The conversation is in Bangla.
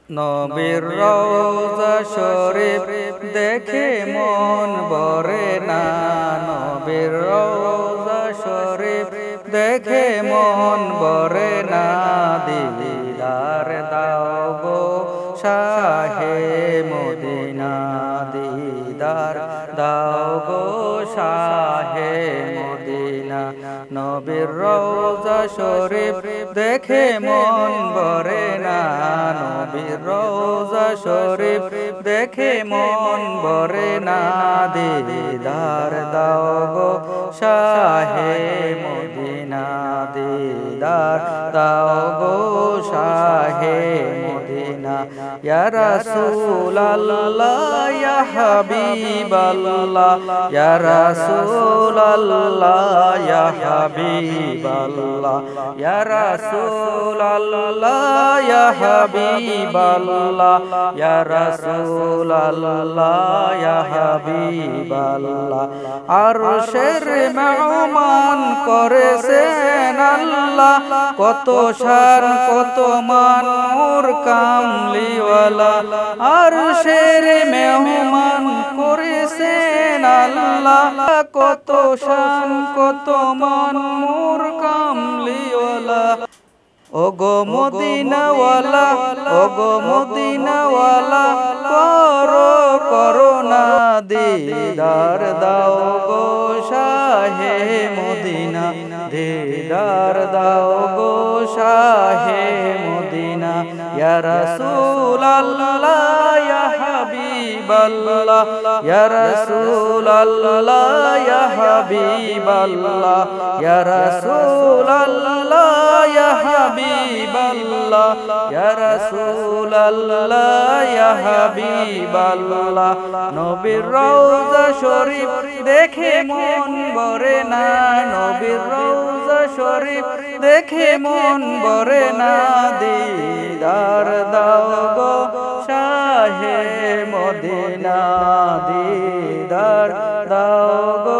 নবীর রওজা শরীফ দেখে মন ভরে না। নবীর রওজা শরীফ দেখে মন ভরে না। দিদার দাও গো শাহে মদিনা, দিদার দাও গো শাহে মদিনা। নবীর রওজা শরীফ দেখে মন ভরে না। নবীর রওজা শরীফ দেখে মন ভরে না। দিদার দাও গো শাহে মদিনা, দিদার দাও গো শাহে মদিনা। ইয়া রাসূলাল্লাহ ইয়া হাবিবাল্লাহ, ইয়া রাসূলাল্লাহ ইয়া হাবিবাল্লাহ, ইয়া রাসূলাল্লাহ ইয়া হাবিবাল্লাহ, ইয়া রাসূলাল্লাহ ইয়া হাবিবাল্লাহ। আরশের মেহমান করেছেন আল্লাহ, কত শান কত মান মোর কামলিওয়ালা। আরশের মেহমান করেছেন আল্লাহ, কত শান কত মান মোর কামলিওয়ালা। ওগো মদিনাওয়ালা, ওগো মদিনাওয়ালা, করো করুণা দিদার দাও গো শাহে মদিনা, দিদার দাও গো শাহে মদিনা। ইয়া রাসূলাল্লাহ ইয়া হাবিবাল্লাহ, ইয়া রাসূলাল্লাহ ইয়া হাবিবাল্লাহ, ইয়া রাসূলাল্লাহ ইয়া হাবিবাল্লাহ, ইয়া রাসূলাল্লাহ ইয়া হাবিবাল্লাহ। নবীর রওজা শরীফ দেখে মন ভরে না। নবীর রওজা শরীফ দেখে মন ভরে না। দিদার দাও গো শাহে মদিনা, দিদার দাও গো